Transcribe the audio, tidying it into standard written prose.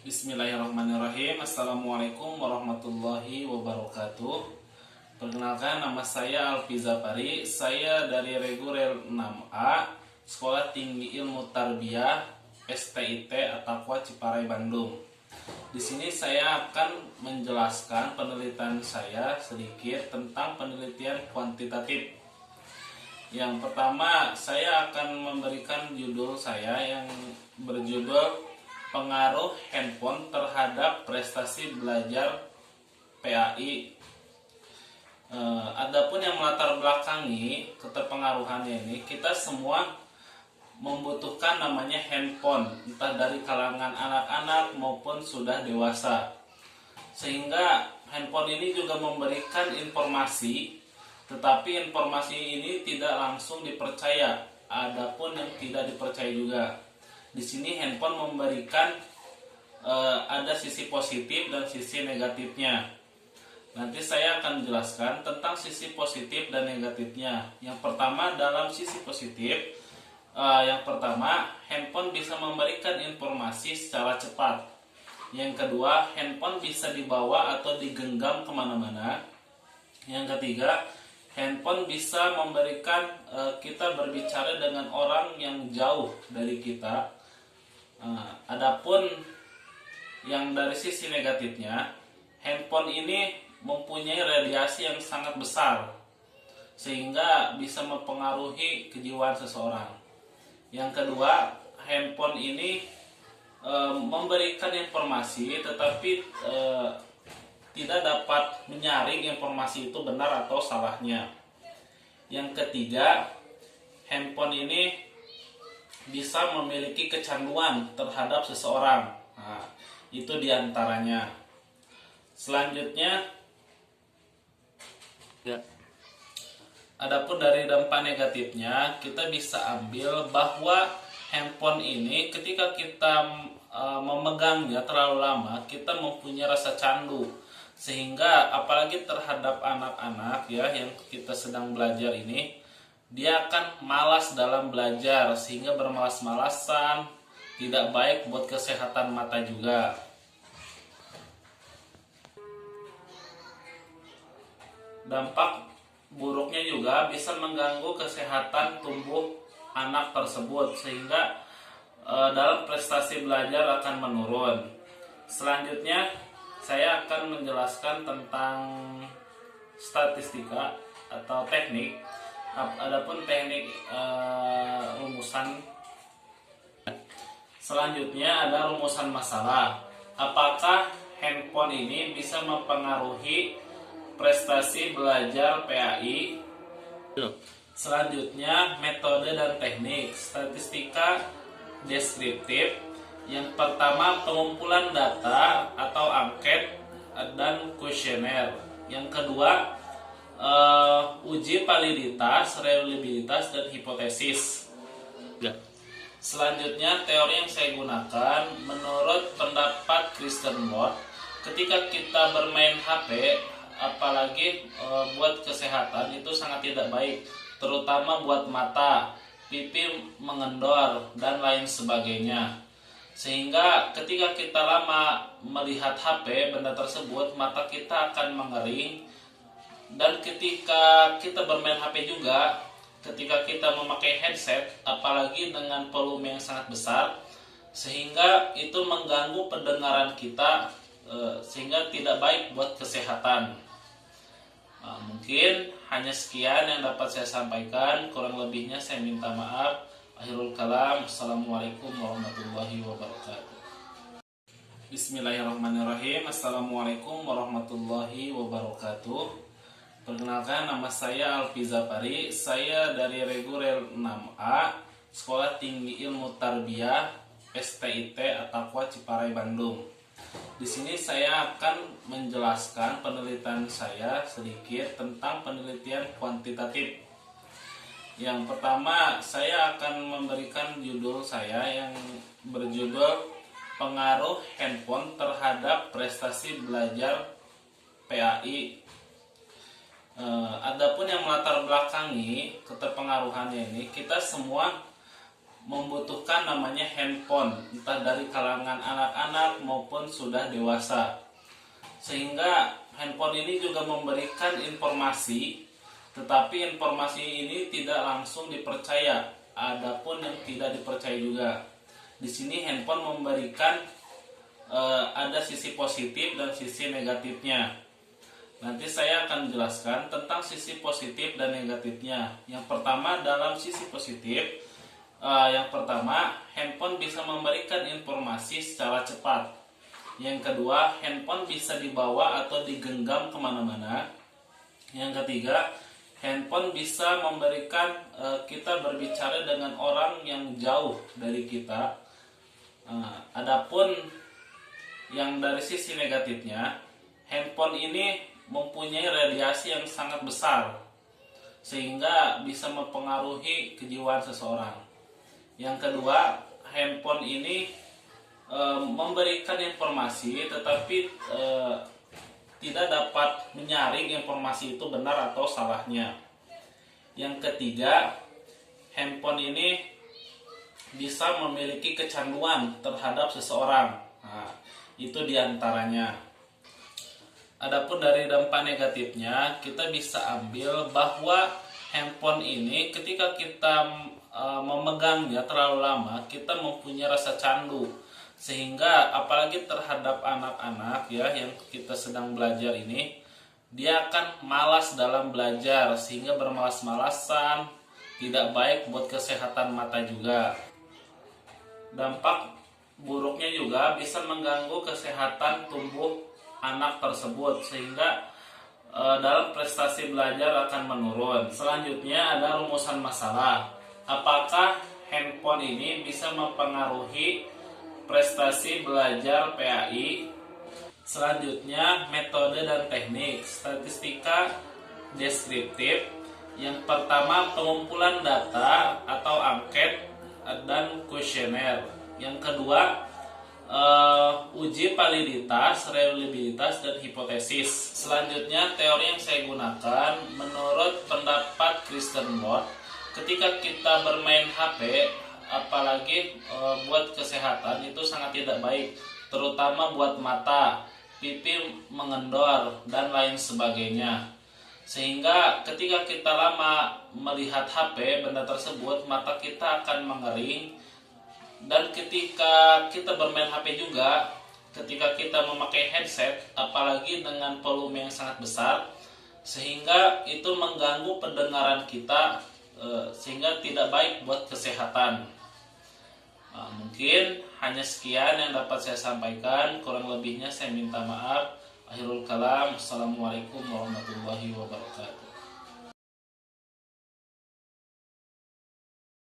Bismillahirrahmanirrahim. Assalamualaikum warahmatullahi wabarakatuh. Perkenalkan, nama saya Alfi Zapari. Saya dari Reguler 6A Sekolah Tinggi Ilmu Tarbiyah STIT Attaqwa Ciparai Bandung. Di sini saya akan menjelaskan penelitian saya sedikit tentang penelitian kuantitatif. Yang pertama, saya akan memberikan judul saya yang berjudul pengaruh handphone terhadap prestasi belajar PAI. Adapun yang melatar belakangi keterpengaruhannya ini, kita semua membutuhkan namanya handphone, entah dari kalangan anak-anak maupun sudah dewasa. Sehingga handphone ini juga memberikan informasi, tetapi informasi ini tidak langsung dipercaya. Adapun yang tidak dipercaya juga. Di sini handphone memberikan ada sisi positif dan sisi negatifnya. Nanti saya akan jelaskan tentang sisi positif dan negatifnya. Yang pertama, dalam sisi positif, yang pertama, handphone bisa memberikan informasi secara cepat. Yang kedua, handphone bisa dibawa atau digenggam kemana-mana. Yang ketiga, handphone bisa memberikan kita berbicara dengan orang yang jauh dari kita. Adapun yang dari sisi negatifnya, handphone ini mempunyai radiasi yang sangat besar sehingga bisa mempengaruhi kejiwaan seseorang. Yang kedua, handphone ini memberikan informasi tetapi tidak dapat menyaring informasi itu benar atau salahnya. Yang ketiga, handphone ini bisa memiliki kecanduan terhadap seseorang. Itu diantaranya. Selanjutnya, adapun dari dampak negatifnya, kita bisa ambil bahwa handphone ini ketika kita memegangnya terlalu lama, kita mempunyai rasa candu. Sehingga apalagi terhadap anak-anak ya yang kita sedang belajar ini, dia akan malas dalam belajar sehingga bermalas-malasan, tidak baik buat kesehatan mata juga. Dampak buruknya juga bisa mengganggu kesehatan tumbuh anak tersebut sehingga dalam prestasi belajar akan menurun. Selanjutnya saya akan menjelaskan tentang statistika atau teknik. Adapun teknik rumusan. Selanjutnya ada rumusan masalah. Apakah handphone ini bisa mempengaruhi prestasi belajar PAI? Selanjutnya metode dan teknik statistika deskriptif. Yang pertama, pengumpulan data atau angket dan kuesioner. Yang kedua, uji validitas, reliabilitas, dan hipotesis. Selanjutnya, teori yang saya gunakan menurut pendapat Kristen Ward, ketika kita bermain HP, apalagi buat kesehatan, itu sangat tidak baik, terutama buat mata, pipi mengendor, dan lain sebagainya. Sehingga ketika kita lama melihat HP, benda tersebut, mata kita akan mengering. Dan ketika kita bermain HP juga, ketika kita memakai headset, apalagi dengan volume yang sangat besar, sehingga itu mengganggu pendengaran kita, sehingga tidak baik buat kesehatan. Mungkin hanya sekian yang dapat saya sampaikan, kurang lebihnya saya minta maaf. Akhirul kalam, assalamualaikum warahmatullahi wabarakatuh. Bismillahirrahmanirrahim. Assalamualaikum warahmatullahi wabarakatuh. Perkenalkan, nama saya Alfi Zapari. Saya dari Reguler 6A Sekolah Tinggi Ilmu Tarbiyah STIT Attaqwa Ciparai Bandung. Di sini saya akan menjelaskan penelitian saya sedikit tentang penelitian kuantitatif. Yang pertama, saya akan memberikan judul saya yang berjudul pengaruh handphone terhadap prestasi belajar PAI. Adapun yang melatar belakangi keterpengaruhannya ini, kita semua membutuhkan namanya handphone, entah dari kalangan anak-anak maupun sudah dewasa. Sehingga handphone ini juga memberikan informasi, tetapi informasi ini tidak langsung dipercaya. Adapun yang tidak dipercaya juga. Di sini handphone memberikan ada sisi positif dan sisi negatifnya. Nanti saya akan jelaskan tentang sisi positif dan negatifnya. Yang pertama, dalam sisi positif, yang pertama, handphone bisa memberikan informasi secara cepat. Yang kedua, handphone bisa dibawa atau digenggam kemana-mana. Yang ketiga, handphone bisa memberikan kita berbicara dengan orang yang jauh dari kita. Adapun yang dari sisi negatifnya, handphone ini mempunyai radiasi yang sangat besar sehingga bisa mempengaruhi kejiwaan seseorang. Yang kedua, handphone ini memberikan informasi tetapi tidak dapat menyaring informasi itu benar atau salahnya. Yang ketiga, handphone ini bisa memiliki kecanduan terhadap seseorang. Itu diantaranya. Adapun dari dampak negatifnya, kita bisa ambil bahwa handphone ini ketika kita memegangnya terlalu lama, kita mempunyai rasa candu. Sehingga apalagi terhadap anak-anak ya yang kita sedang belajar ini, dia akan malas dalam belajar sehingga bermalas-malasan, tidak baik buat kesehatan mata juga. Dampak buruknya juga bisa mengganggu kesehatan tubuh anak tersebut sehingga dalam prestasi belajar akan menurun. Selanjutnya ada rumusan masalah. Apakah handphone ini bisa mempengaruhi prestasi belajar PAI? Selanjutnya metode dan teknik statistika deskriptif. Yang pertama, pengumpulan data atau angket dan kuesioner. Yang kedua, uji validitas, reliabilitas, dan hipotesis. Selanjutnya, teori yang saya gunakan menurut pendapat Kristen Lord, ketika kita bermain HP, apalagi buat kesehatan itu sangat tidak baik, terutama buat mata, pipi mengendor, dan lain sebagainya. Sehingga ketika kita lama melihat HP, benda tersebut, mata kita akan mengering. Dan ketika kita bermain HP juga, ketika kita memakai headset, apalagi dengan volume yang sangat besar, sehingga itu mengganggu pendengaran kita, sehingga tidak baik buat kesehatan. Mungkin hanya sekian yang dapat saya sampaikan, kurang lebihnya saya minta maaf. Akhirul kalam, assalamualaikum warahmatullahi wabarakatuh.